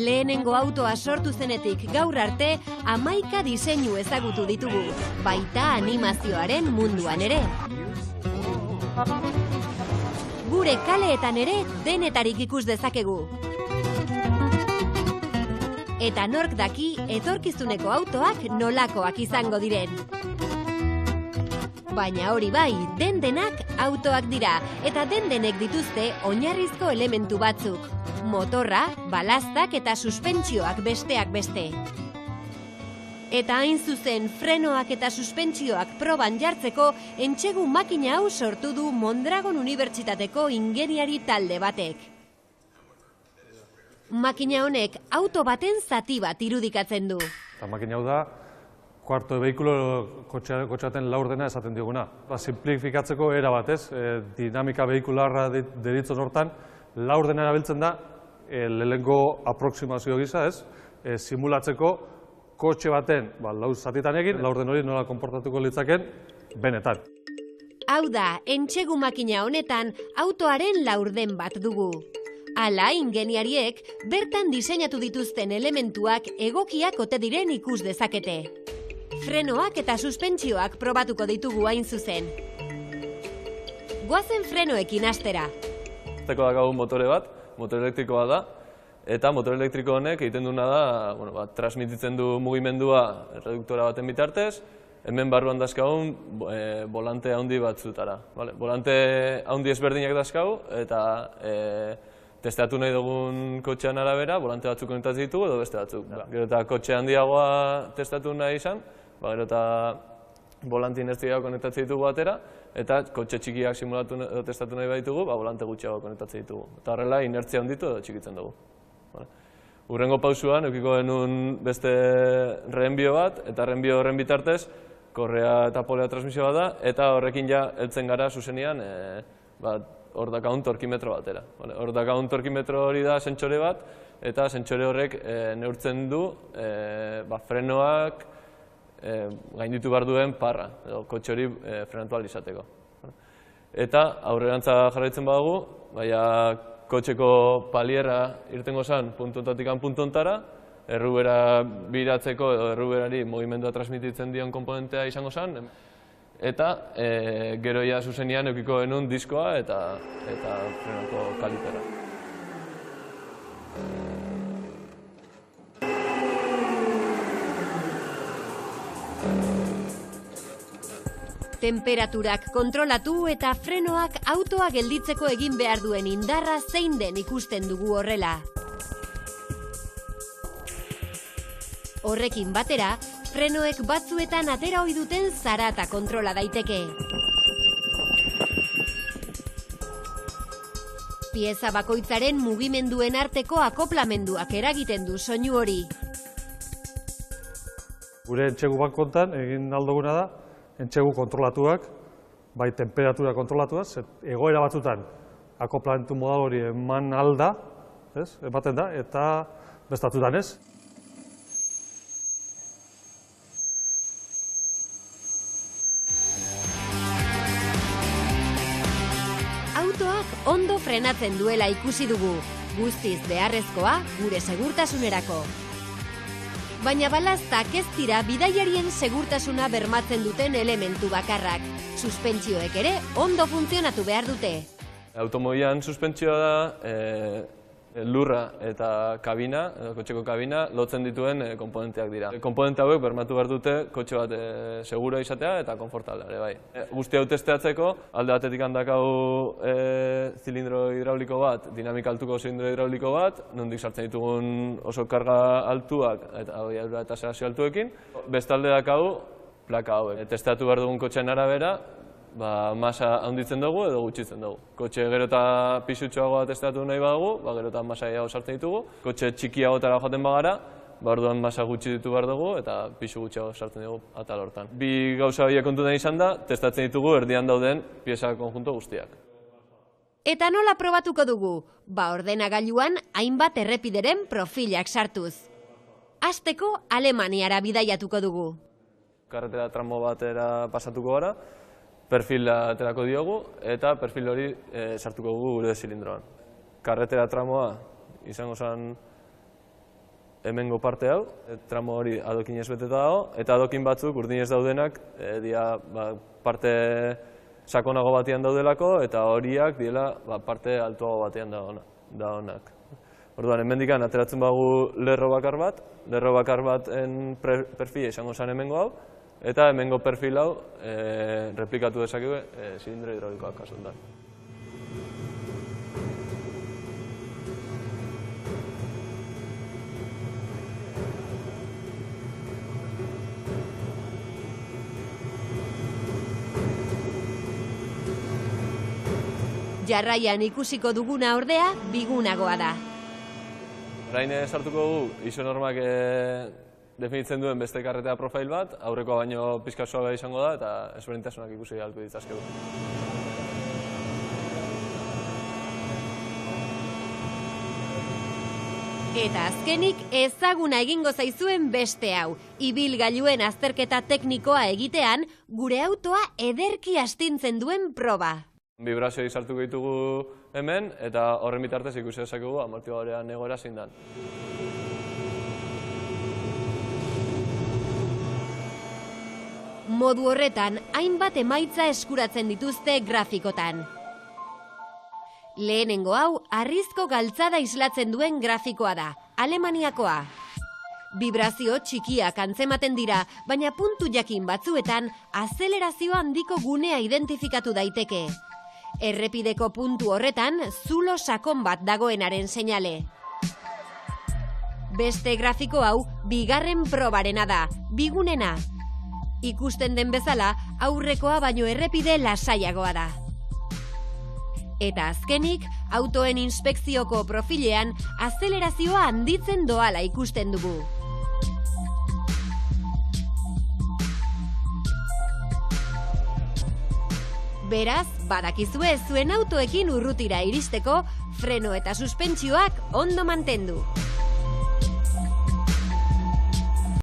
Lehenengo autoa sortu zenetik gaur arte 11 diseinu ezagutu ditugu, baita animazioaren munduan ere. Gure kaleetan ere denetarik ikus dezakegu. Eta nork daki etorkizuneko autoak nolakoak izango diren. Baina hori bai, den-denak autoak dira, eta den-denek dituzte oinarrizko elementu batzuk. Motorra, balaztak eta suspentsioak besteak beste. Eta hain zuzen, frenoak eta suspentsioak proban jartzeko entsegu makina hau sortu du Mondragon Unibertsitateko ingeniari talde batek. Makina honek auto baten zati bat irudikatzen du. Makina hau da, kuarto de vehikulo kotxeaten laurdena esaten diguna. Simplifikatzeko era batez, dinamika vehikularra deritzen hortan, laurdena erabiltzen da, lehengo aproximazio gisa, simulatzeko kotxe baten lau zatitan egin, laurden hori nola konportatuko litzaken, benetan. Hau da, entsegu makina honetan, autoaren laurden bat dugu. Hala, ingeniariek bertan diseinatu dituzten elementuak egokiak ote diren ikus dezakete. Frenoak eta suspentsioak probatuko ditugu hain zuzen. Goazen frenoekin hastera. Azteko dakagu motore bat, motor elektrikoa da, eta motor elektriko honek egiten duena da, transmititzen du mugimendua reduktora baten bitartez, hemen barruan dazkagun volante handi batzutara. Volante handi ezberdinak dazkagu, eta testeatu nahi dugun kotxean arabera, volante batzuk konektatzen ditugu edo beste batzuk. Gero eta kotxe handiagoa testatu nahi izan, gero eta volante inertziago konektatzen ditugu batera, eta kotxe txikiak simulatu edo testatu nahi baditugu, volante gutxiago konektatzen ditugu. Eta horrela inertzia handitu edo txikitzen dugu. Hurrengo pausuan, eukiko genuen beste rehenbio bat, eta rehenbio horren bitartez, korrea eta polea transmisioa da, eta horrekin ja heltzen gara zuzenian, hor dakagun torkimetro batera. Hor dakagun torkimetro hori da sentsore bat, eta sentsore horrek neurtzen du frenoak gainditu behar duen parra, edo kotxe hori frenatu ahal izateko. Eta aurrerantza jarraitzen badugu, kotxeko palierra irtengo zen puntontatik puntontara, errubera biratzeko edo erruberari mugimendua transmititzen dion komponentea izango zen, eta gero ja zuzenian eukiko genuen diskoa eta frenoko kalipera. Temperaturak kontrolatu eta frenoak autoa gelditzeko egin behar duen indarra zein den ikusten dugu horrela. Horrekin batera, frenoek batzuetan atera ohi duten zarata kontrola daiteke. Pieza bakoitzaren mugimenduen arteko akoplamenduak eragiten du soinu hori. Gure entsegu bankontan egin aldoguna da, entsegu kontrolatuak, bai temperatura kontrolatuaz, egoera batzutan akoplamentu modal hori eman alda, ematen da, eta bestatutan ez. Autoak ondo frenatzen duela ikusi dugu, guztiz beharrezkoa gure segurtasunerako. Baina balaztak ez dira bidaiarien segurtasuna bermatzen duten elementu bakarrak. Suspentsioek ere ondo funtzionatu behar dute. Automobilan suspentsioa da lurra eta kabina, kotxeko kabina, lotzen dituen komponenteak dira. Komponente hauek bermatu behar dute kotxe bat segura izatea eta konfortablea ere bai. Guzti hau testeatzeko, alde batetik handakau zilindro hidrauliko bat, dinamika altuko zilindro hidrauliko bat, nondik sartzen ditugun oso karga altuak eta selazio altuekin. Bestalde dakau plaka hauek. Testeatu behar dugun kotxean arabera, masa handitzen dugu edo gutxitzen dugu. Kotxe gero eta pisutxoagoa testatu nahi badugu, gero eta masa gehiago sartzen ditugu. Kotxe txikiagotara joaten bagara, orduan masa gutxi ditu behar dugu eta pisu gutxiago sartzen dugu atal hortan. Bi gauza horiek kontutan izan da, testatzen ditugu erdian dauden pieza konjunto guztiak. Eta nola probatuko dugu? Ordenagailuan hainbat errepideren profilak sartuz. Hasteko Alemaniara bidaiatuko dugu. Karretera tramo batera pasatuko gara, perfila aterako diogu eta perfil hori sartuko dugu gure zilindroan. Karretera tramoa izango zen hemengo parte hau, tramo hori adokinez beteta dago, eta adokin batzuk urdinez daudenak dira parte sakonago batean daudelako, eta horiak diela parte altuago batean daudenak. Orduan, hemendikan ateratzen bagu lerro bakar baten perfila izango zen hemengo hau, eta hemengo perfil hau replikatu dezakegu zilindro hidraulikoak kasuan. Jarraian ikusiko duguna ordea bigunagoa da. Orain sartuko dugu isonormak definitzen duen beste karretea profil bat, aurrekoa baino pixka suabea izango da eta ezberdintasunak ikusi ahalko ditzakegu. Eta azkenik ezaguna egingo zaizuen beste hau, ibilgailuen azterketa teknikoa egitean gure autoa ederki astintzen duen proba. Vibrazioa sartuko ditugu hemen, eta horren bitartez ikusi dezakegu amortiguadorean egoera zein den. Modu horretan, hainbat emaitza eskuratzen dituzte grafikotan. Lehenengo hau, harrizko galtzada islatzen duen grafikoa da, Alemaniakoa. Vibrazio txikiak antzematen dira, baina puntu jakin batzuetan, azelerazio handiko gunea identifikatu daiteke. Errepideko puntu horretan, zulo sakon bat dagoenaren seinale. Beste grafiko hau, bigarren probarena da, bigunena. Ikusten den bezala, aurrekoa baino errepide lasaiagoa da. Eta azkenik, autoen inspekzioko profilean, azelerazioa handitzen doala ikusten dugu. Beraz, badakizue zuen autoekin urrutira iristeko, freno eta suspentsioak ondo mantendu.